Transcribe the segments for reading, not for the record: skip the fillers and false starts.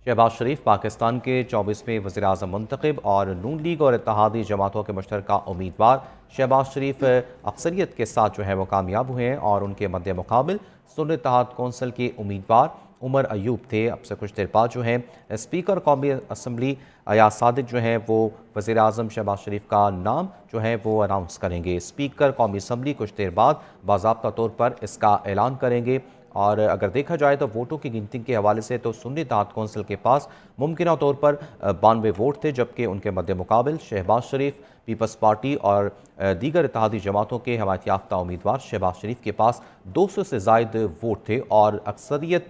शहबाज शरीफ पाकिस्तान के 24वें वज़ीर-ए-आज़म मुंतखब और नून लीग और इत्तेहादी जमातों के मुश्तरका उम्मीदवार शहबाज शरीफ अक्सरियत के साथ जो है वो कामयाब हुए हैं और उनके मद्दे मुकाबिल सुन्नी इत्तेहाद कौंसिल के उम्मीदवार उमर अयूब थे। अब से कुछ देर बाद जो है स्पीकर कौमी असम्बली अयाज सादिक जो है वो वज़ीर-ए-आज़म शहबाज शरीफ का नाम जो है वो अनाउंस करेंगे। स्पीकर कौमी असम्बली कुछ देर बाद बाज़ाब्ता तौर पर इसका ऐलान करेंगे। और अगर देखा जाए तो वोटों की गिनती के हवाले से तो सुन्नी इत्तेहाद कौंसिल के पास मुमकिन तौर पर 92 वोट थे, जबकि उनके मद्दे मुकाबिल शहबाज शरीफ, पीपल्स पार्टी और दीगर इत्तेहादी जमातों के हमायत याफ्ता उम्मीदवार शहबाज शरीफ के पास 200 से ज़ायद वोट थे। और अक्सरियत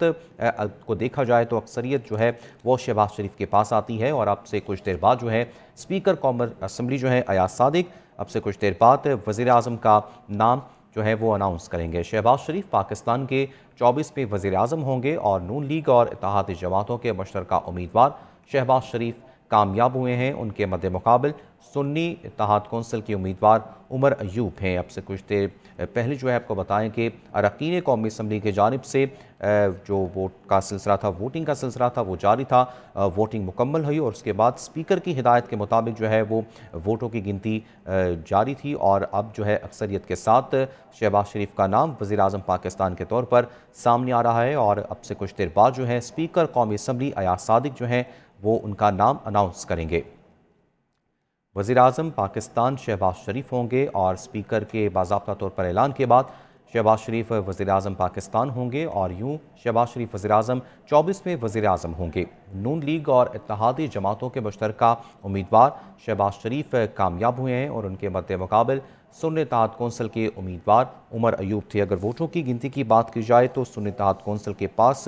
को देखा जाए तो अक्सरियत जो है वो शहबाज शरीफ के पास आती है। और अब से कुछ देर बाद जो है स्पीकर कौमी असम्बली जो है अयाज सादिक अब से कुछ देर बाद वज़ीर-ए-आज़म का नाम जो है वो अनाउंस करेंगे। शहबाज शरीफ पाकिस्तान के 24वें वज़ीर-ए-आज़म होंगे और नून लीग और इत्तेहादी जमातों के मुश्तरका उम्मीदवार शहबाज शरीफ कामयाब हुए हैं। उनके मद्दे मुकाबिल सुन्नी इत्तेहाद कौंसिल के उम्मीदवार उमर अयूब हैं। अब से कुछ देर पहले जो है आपको बताएं कि अरकान कौमी असम्बली की जानिब से जो वोट का सिलसिला था, वोटिंग का सिलसिला था, वो जारी था। वोटिंग मुकम्मल हुई और उसके बाद स्पीकर की हिदायत के मुताबिक जो है वो वोटों की गिनती जारी थी। और अब जो है अक्सरियत के साथ शहबाज शरीफ का नाम वज़ीर-ए-आज़म पाकिस्तान के तौर पर सामने आ रहा है। और अब से कुछ देर बाद जो है स्पीकर कौमी असम्बली अयाज सादिक जो हैं वो उनका नाम अनाउंस करेंगे। वज़ीर-ए-आज़म पाकिस्तान शहबाज शरीफ होंगे और स्पीकर के बाज़ाब्ता तौर पर ऐलान के बाद शहबाज शरीफ वज़ीर-ए-आज़म पाकिस्तान होंगे और यूँ शहबाज शरीफ वज़ीर-ए-आज़म 24वें वज़ीर-ए-आज़म होंगे। नून लीग और इत्तेहादी जमातों के मुश्तरका उम्मीदवार शहबाज शरीफ कामयाब हुए हैं और उनके मद्दे मुकाबिल सुन्नी इत्तेहाद कौंसिल के उम्मीदवार उमर अयूब थे। अगर वोटों की गिनती की बात की जाए तो सुन्नी इत्तेहाद कौंसिल के पास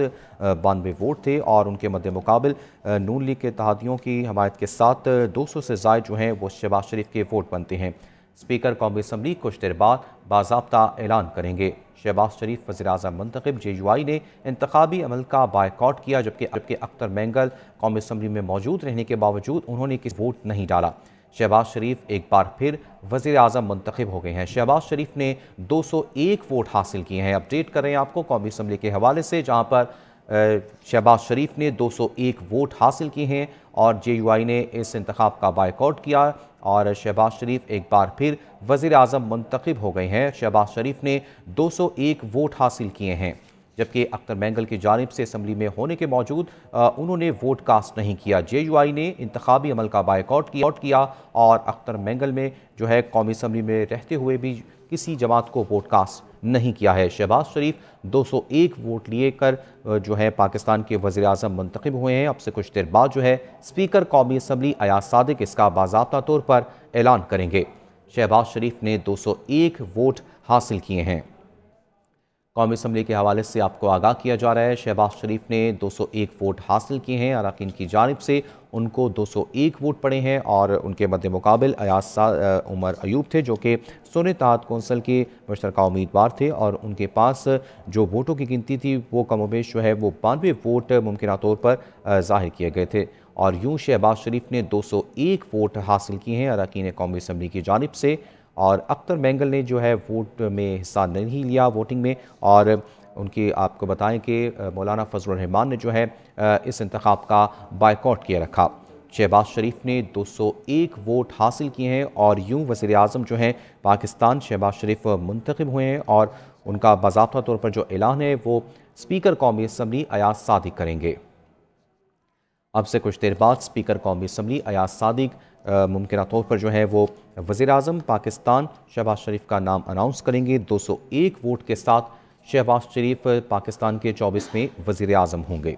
92 वोट थे और उनके मद्दे मुकाबिल नून लीग के इत्तेहादियों की हमायत के साथ 200 से ज़ायद जो हैं वो शहबाज शरीफ के वोट बनते हैं। स्पीकर कौमी असम्बली कुछ देर बाद बाज़ाब्ता ऐलान करेंगे। शहबाज शरीफ वज़ीर-ए-आज़म मुंतखब JUI ने इंतखाबी अमल का बायकॉट किया, जबकि अख्तर मैंगल कौमी असम्बली में मौजूद रहने के बावजूद उन्होंने किसी वोट नहीं डाला। शहबाज शरीफ एक बार फिर वज़ीर-ए-आज़म मुंतखब हो गए हैं। शहबाज शरीफ ने 201 वोट हासिल किए हैं। अपडेट कर रहे हैं आपको कौमी असम्बली के हवाले से, जहाँ पर शहबाज शरीफ ने 201 वोट हासिल किए हैं और JUI ने इस इंतखाब का बायकॉट किया और शहबाज शरीफ एक बार फिर वज़ीर-ए-आज़म मुंतखब हो गए हैं। शहबाज शरीफ ने 201 वोट हासिल किए हैं, जबकि अख्तर मैंगल की जानिब से असम्बली में होने के बावजूद उन्होंने वोट कास्ट नहीं किया। JUI ने इंतखाबी अमल का बायकॉट किया और अख्तर मैंगल में जो है कौमी असम्बली में रहते हुए भी किसी जमात को वोट कास्ट नहीं किया है। शहबाज शरीफ 201 वोट लिए कर जो है पाकिस्तान के वज़ीर-ए-आज़म मुंतखब हुए हैं। अब से कुछ देर बाद जो है स्पीकर कौमी असम्बली अयाज सादिक इसका बाज़ाब्ता तौर पर ऐलान करेंगे। शहबाज शरीफ ने 201 वोट हासिल किए हैं। कौमी असम्बली के हवाले से आपको आगाह किया जा रहा है, शहबाज शरीफ ने 201 वोट हासिल किए हैं। अरकान की जानिब से उनको 201 वोट पड़े हैं और उनके मद्दे मुकाबिल उमर अयूब थे, जो कि सुन्नी इत्तेहाद कौंसिल के मुश्तरका उम्मीदवार थे और उनके पास जो वोटों की गिनती थी वो कमोबेश जो है वो 92 वोट मुमकिन तौर पर ज़ाहिर किए गए थे। और यूँ शहबाज शरीफ ने 201 वोट हासिल किए हैं अरकान कौमी असम्बली की जानिब से। और अख्तर मैंगल ने जो है वोट में हिस्सा नहीं लिया वोटिंग में। और उनकी आपको बताएं कि मौलाना फजलुर रहमान ने जो है इस इंतखाब का बायकॉट किया रखा। शहबाज शरीफ ने 201 वोट हासिल किए हैं और यूँ वज़ीर-ए-आज़म जो हैं पाकिस्तान शहबाज शरीफ मुंतखब हुए हैं और उनका बाज़ाब्ता तौर पर जो ऐलान है वो स्पीकर कौमी असम्बली अयाज सादिक करेंगे। अब से कुछ देर बाद स्पीकर कौमी असम्बली अयाज सादिक मुमकिन तौर पर जो है वो वज़ीर-ए-आज़म पाकिस्तान शहबाज शरीफ का नाम अनाउंस करेंगे। 201 वोट के साथ शहबाज शरीफ पाकिस्तान के 24वें वज़ीर-ए-आज़म होंगे।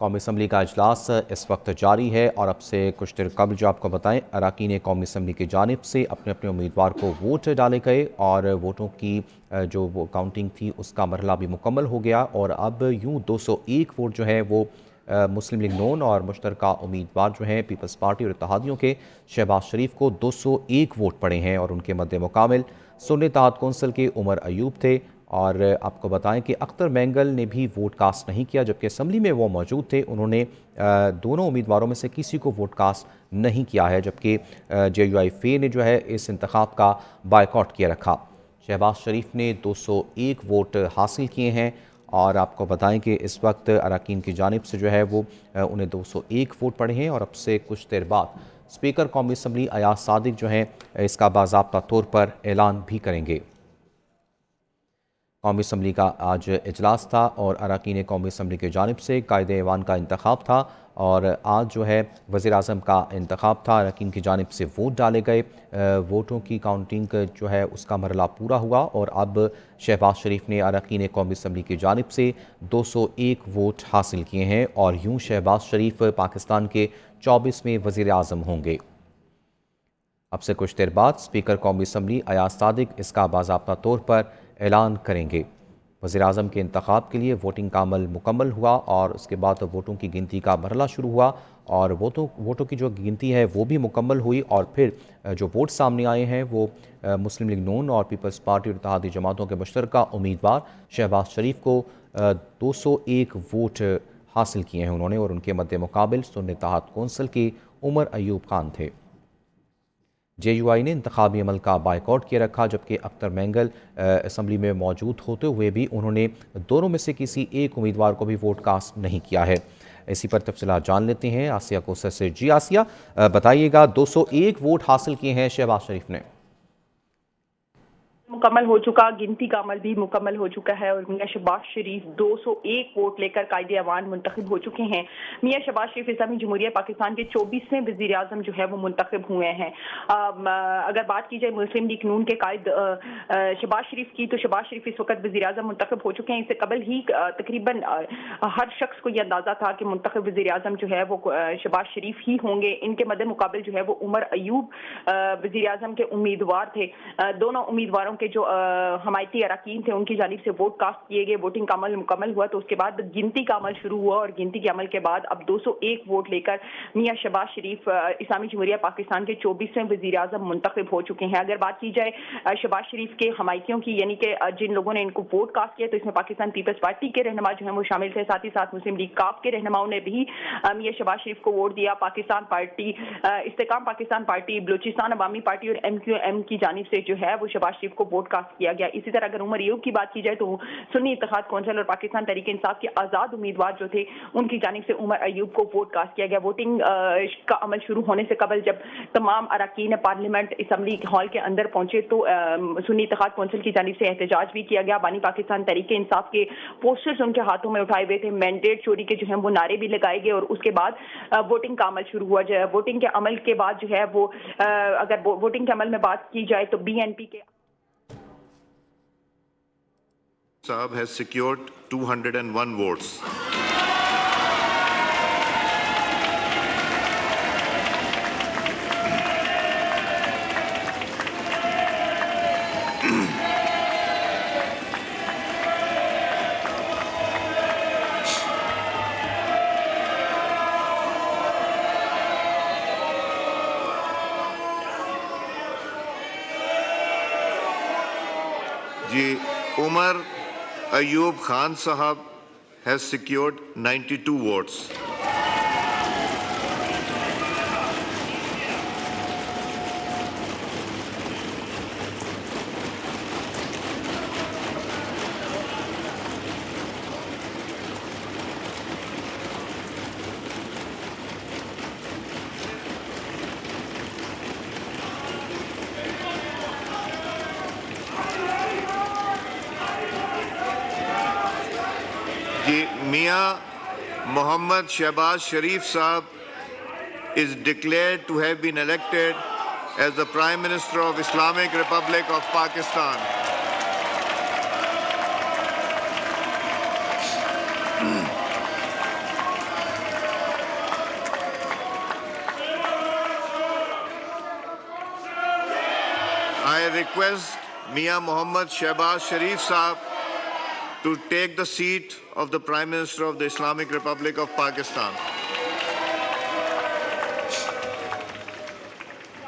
कौमी असम्बली का इजलास इस वक्त जारी है और अब से कुछ देर कबल जो आपको बताएं अरकान कौमी असम्बली की जानिब से अपने अपने उम्मीदवार को वोट डाले गए और वोटों की जो वो काउंटिंग थी उसका मरहला भी मुकम्मल हो गया। और अब यूँ 201 वोट जो है वो मुस्लिम लीग नून और मुश्तरका उम्मीदवार जो हैं पीपल्स पार्टी और इत्तेहादियों के शहबाज शरीफ को 201 वोट पड़े हैं और उनके मद्दे मुकाबिल सुन्नी इत्तेहाद कौंसिल के उमर अयूब थे। और आपको बताएं कि अख्तर मैंगल ने भी वोट कास्ट नहीं किया, जबकि असम्बली में वो मौजूद थे। उन्होंने दोनों उम्मीदवारों में से किसी को वोट कास्ट नहीं किया है, जबकि JUI फे ने जो है इस इंतखाब का बायकॉट किया रखा। शहबाज शरीफ ने 201 वोट हासिल किए हैं और आपको बताएं कि इस वक्त अरकान की जानिब से जो है वो उन्हें 201 वोट पड़े हैं और अब से कुछ देर बाद स्पीकर कौमी असम्बली अयाज सादिक जो हैं इसका बाज़ाब्ता तौर पर ऐलान भी करेंगे। कौमी असम्बली का आज इजलास था और अरकान कौमी असम्बली की जानिब से कायदे ऐवान का इंतखाब था और आज जो है वज़ीर आज़म का इंतखाब था। अरकान की जानिब से वोट डाले गए, वोटों की काउंटिंग जो है उसका मरला पूरा हुआ और अब शहबाज शरीफ ने अरकान कौमी असम्बली की जानिब से 201 वोट हासिल किए हैं और यूँ शहबाज शरीफ पाकिस्तान के 24वें वज़ीर आज़म होंगे। अब से कुछ देर बाद स्पीकर कौमी असम्बली अयाज सादिक इसका बाज़ाब्ता तौर पर ऐलान करेंगे। वज़ीर आज़म के इंतखाब के लिए वोटिंग का अमल मुकम्मल हुआ और उसके बाद वोटों की गिनती का मरहला शुरू हुआ और वोटों की जो गिनती है वो भी मुकम्मल हुई और फिर जो वोट सामने आए हैं वो मुस्लिम लीग नून और पीपल्स पार्टी और इत्तेहादी जमातों के मुश्तरका उम्मीदवार शहबाज शरीफ को 201 वोट हासिल किए हैं उन्होंने और उनके मद्दे मुकाबिल सुन्नी इत्तेहाद कौंसिल के उमर अयूब खान थे। JUI ने इंतखाबी अमल का बाइकआउट किए रखा जबकि अख्तर मैंगल असम्बली में मौजूद होते हुए भी उन्होंने दोनों में से किसी एक उम्मीदवार को भी वोट कास्ट नहीं किया है। इसी पर तफसीलात जान लेते हैं आसिया कोसर से। जी आसिया, बताइएगा 201 वोट हासिल किए हैं शहबाज शरीफ ने। मुकम्मल हो चुका, गिनती का अमल भी मुकम्मल हो चुका है और मियां शहबाज शरीफ 201 वोट लेकर कायदे अवान मुंतखब हो चुके हैं। मियां शहबाज शरीफ इस्लामी जमहूरिया पाकिस्तान के 24वें वज़ीर आज़म जो है वो मुंतखब हुए हैं। अगर बात की जाए मुस्लिम लीग नून के कायद शहबाज शरीफ की, तो शहबाज शरीफ इस वक्त वज़ीर आज़म मुंतखब हो चुके हैं। इससे कबल ही तकरीबन हर शख्स को यह अंदाजा था कि मुंतखब वज़ीर आज़म जो है वो शहबाज शरीफ ही होंगे। इनके मद्दे मुकाबिल जो है वो उमर अयूब वज़ीर आज़म के उम्मीदवार थे। दोनों उम्मीदवारों के जो हमायती अरकान थे उनकी जानिब से वोट कास्ट किए गए। वोटिंग का अमल मुकम्मल हुआ तो उसके बाद गिनती का अमल शुरू हुआ और गिनती के अमल के बाद अब 201 वोट लेकर मियां शहबाज शरीफ इस्लामी जमहूरिया पाकिस्तान के 24वें वज़ीर आज़म मुंतखब हो चुके हैं। अगर बात की जाए शहबाज शरीफ के हमायतियों की, यानी कि जिन लोगों ने इनको वोट कास्ट किया, तो इसमें पाकिस्तान पीपल्स पार्टी के रहनुमा जो है वो शामिल थे। साथ ही साथ मुस्लिम लीग काफ के रहनुमाओं ने भी मियां शहबाज शरीफ को वोट दिया। पाकिस्तान पार्टी, इस्तेकाम पाकिस्तान पार्टी, बलूचिस्तान अवामी पार्टी और MQM की जानिब से जो है वो शहबाज शरीफ को वोट कास्ट किया गया। इसी तरह अगर उमर अयूब की बात की जाए तो सुन्नी इत्तेहाद कौंसिल और पाकिस्तान तहरीक इंसाफ के आज़ाद उम्मीदवार जो थे उनकी जानिब से उमर अयूब को वोट कास्ट किया गया। वोटिंग का अमल शुरू होने से कबल जब तमाम अरकान पार्लियामेंट असम्बली हॉल के अंदर पहुंचे तो सुन्नी इत्तेहाद कौंसिल की जानिब से एहतजाज भी किया गया। बानी पाकिस्तान तहरीक इंसाफ के पोस्टर्स उनके हाथों में उठाए हुए थे। मैंडेट चोरी के जो है वो नारे भी लगाए गए और उसके बाद वोटिंग का अमल शुरू हुआ। वोटिंग के अमल के बाद जो है वो अगर वोटिंग के अमल में बात की जाए तो BNP के Saab has secured 201 votes. Ji, Umar Ayub Khan Sahab has secured 92 votes. Mia Mohammad Shehbaz Sharif Saab is declared to have been elected as the Prime Minister of Islamic Republic of Pakistan. I request Mia Mohammad Shehbaz Sharif Saab to take the seat of the Prime Minister of the Islamic Republic of Pakistan.